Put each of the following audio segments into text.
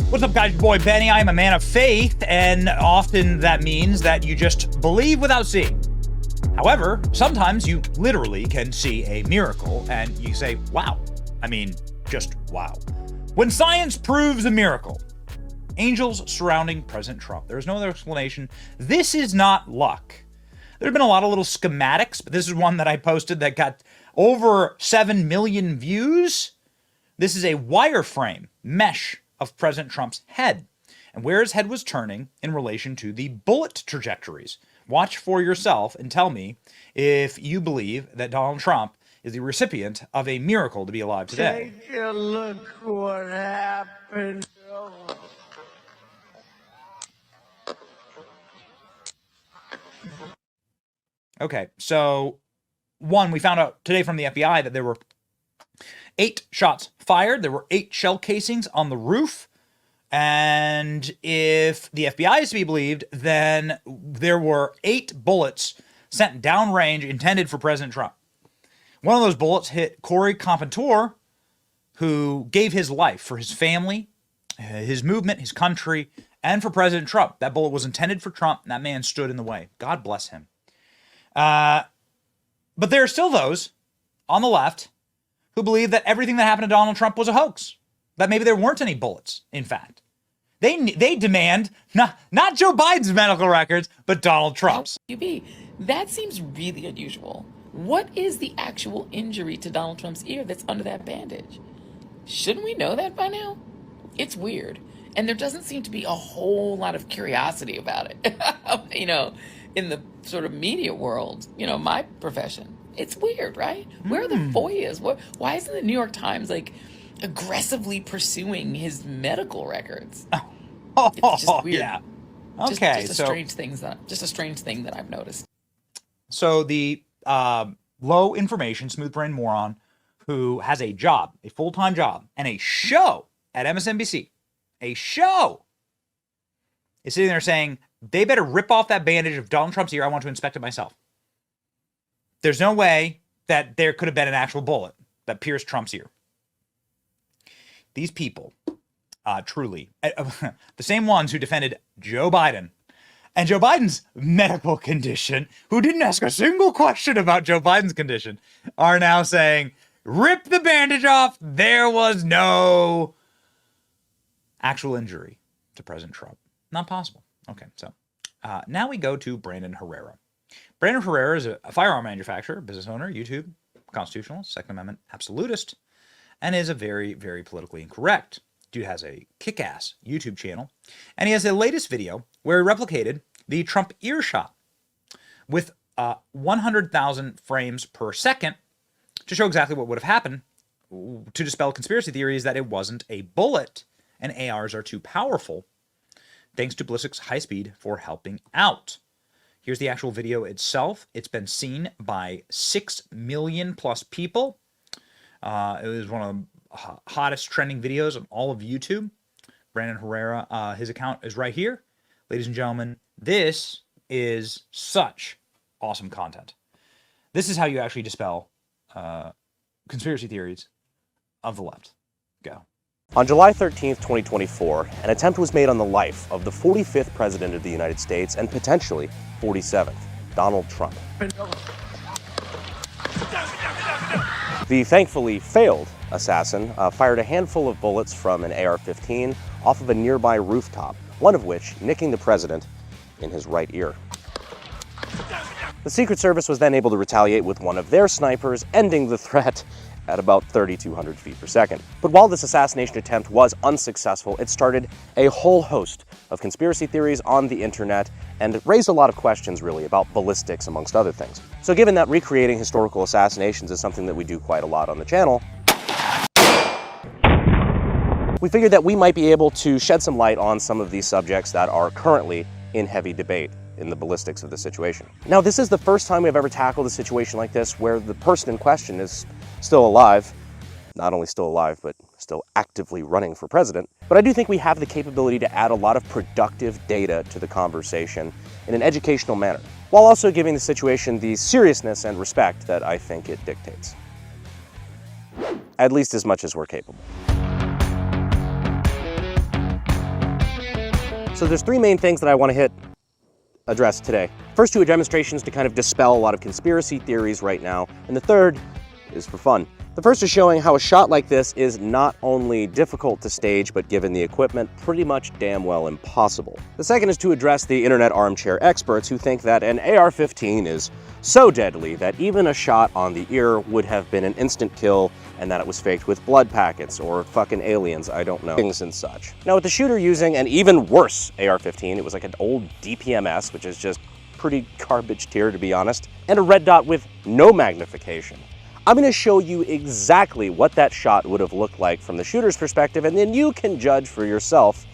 What's up, guys? Your boy Benny. I'm a man of faith, and often that means that you just believe without seeing. However, sometimes you literally can see a miracle, and you say, wow. I mean, just wow. When science proves a miracle, angels surrounding President Trump. There's no other explanation. This is not luck. There have been a lot of little schematics, but this is one that I posted that got over 7 million views. This is a wireframe mesh of President Trump's head and where his head was turning in relation to the bullet trajectories. Watch for yourself and tell me if you believe that Donald Trump is the recipient of a miracle to be alive today. Take a look what happened. Okay, so one, we found out today from the FBI that there were 8 shots fired. There were 8 shell casings on the roof. And if the FBI is to be believed, then there were 8 bullets sent downrange intended for President Trump. One of those bullets hit Corey Compantor, who gave his life for his family, his movement, his country, and for President Trump. That bullet was intended for Trump, and that man stood in the way. God bless him. But there are still those on the left who believe that everything that happened to Donald Trump was a hoax, that maybe there weren't any bullets, in fact. They demand not Joe Biden's medical records, but Donald Trump's. QB, that seems really unusual. What is the actual injury to Donald Trump's ear that's under that bandage? Shouldn't we know that by now? It's weird. And there doesn't seem to be a whole lot of curiosity about it. In the sort of media world, my profession. It's weird, right? Where are the FOIAs? Why isn't the New York Times aggressively pursuing his medical records? It's just weird. Yeah. Okay. Just a strange thing that I've noticed. So the low information, smooth brain moron who has a job, a full-time job, and a show at MSNBC, is sitting there saying, they better rip off that bandage of Donald Trump's ear. I want to inspect it myself. There's no way that there could have been an actual bullet that pierced Trump's ear. These people, truly, the same ones who defended Joe Biden and Joe Biden's medical condition, who didn't ask a single question about Joe Biden's condition, are now saying, rip the bandage off. There was no actual injury to President Trump. Not possible. Okay, so now we go to Brandon Herrera. Brandon Herrera is a firearm manufacturer, business owner, YouTube, constitutionalist, Second Amendment absolutist, and is a very, very politically incorrect. Dude has a kick-ass YouTube channel, and he has a latest video where he replicated the Trump earshot with 100,000 frames per second to show exactly what would have happened to dispel conspiracy theories that it wasn't a bullet and ARs are too powerful, thanks to Ballistic's high speed for helping out. Here's the actual video itself. It's been seen by 6 million plus people. It was one of the hottest trending videos on all of YouTube. Brandon Herrera, his account is right here. Ladies and gentlemen, this is such awesome content. This is how you actually dispel conspiracy theories of the left. Go. On July 13th, 2024, an attempt was made on the life of the 45th President of the United States and potentially 47th, Donald Trump. The thankfully failed assassin fired a handful of bullets from an AR-15 off of a nearby rooftop, one of which nicking the president in his right ear. The Secret Service was then able to retaliate with one of their snipers, ending the threat at about 3,200 feet per second. But while this assassination attempt was unsuccessful, it started a whole host of conspiracy theories on the internet and raised a lot of questions, really, about ballistics, amongst other things. So given that recreating historical assassinations is something that we do quite a lot on the channel, we figured that we might be able to shed some light on some of these subjects that are currently in heavy debate in the ballistics of the situation. Now, this is the first time we've ever tackled a situation like this where the person in question is still alive, not only still alive, but still actively running for president. But I do think we have the capability to add a lot of productive data to the conversation in an educational manner, while also giving the situation the seriousness and respect that I think it dictates. At least as much as we're capable. So there's three main things that I want to address today. First two are demonstrations to kind of dispel a lot of conspiracy theories right now, and the third is for fun. The first is showing how a shot like this is not only difficult to stage, but given the equipment, pretty much damn well impossible. The second is to address the internet armchair experts who think that an AR-15 is so deadly that even a shot on the ear would have been an instant kill, and that it was faked with blood packets or fucking aliens, I don't know, things and such. Now with the shooter using an even worse AR-15, it was like an old DPMS, which is just pretty garbage tier to be honest, and a red dot with no magnification. I'm going to show you exactly what that shot would have looked like from the shooter's perspective, and then you can judge for yourself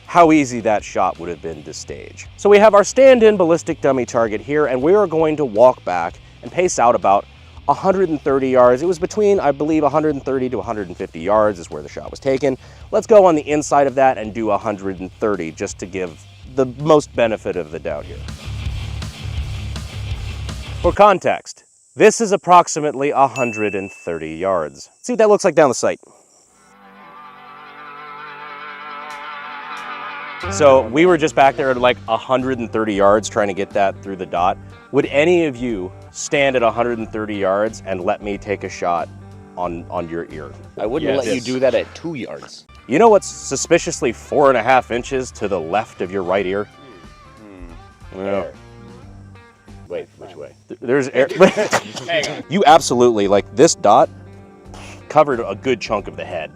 how easy that shot would have been to stage. So we have our stand-in ballistic dummy target here, and we are going to walk back and pace out about 130 yards. It was between, I believe, 130 to 150 yards is where the shot was taken. Let's go on the inside of that and do 130 just to give the most benefit of the doubt here. For context, this is approximately 130 yards. See what that looks like down the sight. So we were just back there at like 130 yards trying to get that through the dot. Would any of you stand at 130 yards and let me take a shot on your ear? I wouldn't let you do that at 2 yards. You know what's suspiciously 4.5 inches to the left of your right ear? Yeah. Wait, which way? There's air. You absolutely, like this dot covered a good chunk of the head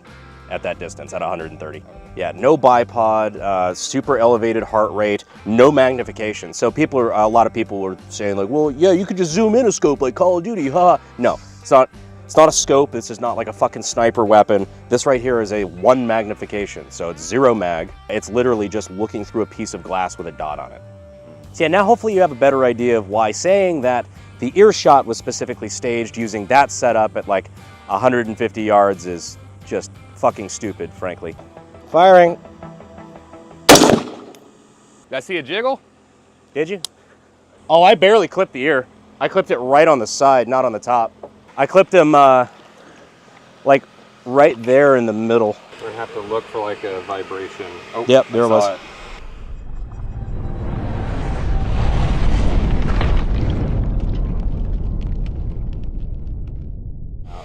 at that distance at 130. Yeah, no bipod, super elevated heart rate, no magnification. So a lot of people were saying like, well, yeah, you could just zoom in a scope like Call of Duty, huh? No, it's not a scope. This is not like a fucking sniper weapon. This right here is a 1 magnification. So it's 0 mag. It's literally just looking through a piece of glass with a dot on it. So yeah, now hopefully you have a better idea of why saying that the ear shot was specifically staged using that setup at like 150 yards is just fucking stupid, frankly. Firing. Did I see a jiggle? Did you? Oh, I barely clipped the ear. I clipped it right on the side, not on the top. I clipped him like right there in the middle. We're gonna have to look for like a vibration. Oh, yep, there it was. It.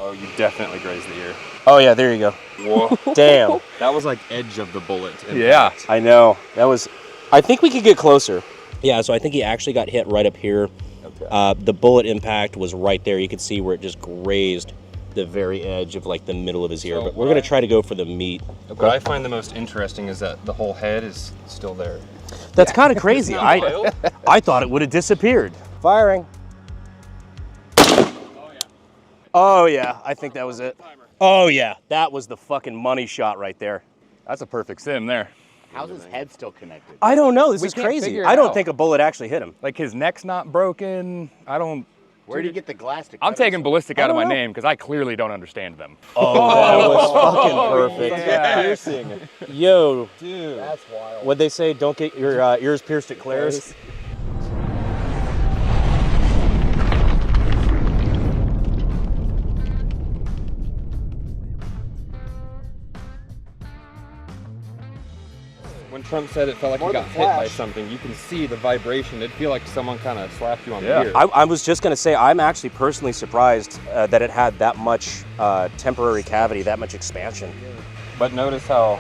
Oh, you definitely grazed the ear. Oh yeah, there you go. Whoa. Damn. That was like edge of the bullet. Yeah. I know. That was, I think we could get closer. Yeah, so I think he actually got hit right up here. Okay. The bullet impact was right there. You could see where it just grazed the very edge of like the middle of his ear. But we're gonna try to go for the meat. Okay. What I find the most interesting is that the whole head is still there. That's kind of crazy. I thought it would have disappeared. Firing. Oh yeah, I think that was it. Oh yeah, that was the fucking money shot right there. That's a perfect sim there. How's his head still connected? I don't know, this is crazy. I don't think a bullet actually hit him. Like his neck's not broken. I don't. Where did you get the glass to cut I'm taking himself? ballistic out of my name because I clearly don't understand them. Oh, that was fucking perfect. Yeah. Piercing. Yo, Dude. That's wild. what'd they say? Don't get your ears pierced at Claire's? When Trump said it felt like he got hit by something, you can see the vibration. It'd feel like someone kind of slapped you on the ear. I was just gonna say, I'm actually personally surprised that it had that much temporary cavity, that much expansion. But notice how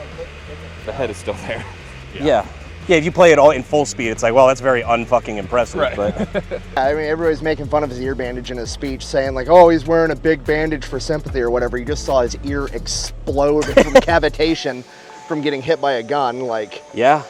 the head is still there. Yeah. Yeah, if you play it all in full speed, it's like, well, that's very unfucking impressive. Right. But I mean, everybody's making fun of his ear bandage in his speech, saying like, oh, he's wearing a big bandage for sympathy or whatever. You just saw his ear explode from cavitation from getting hit by a gun. Like, yeah,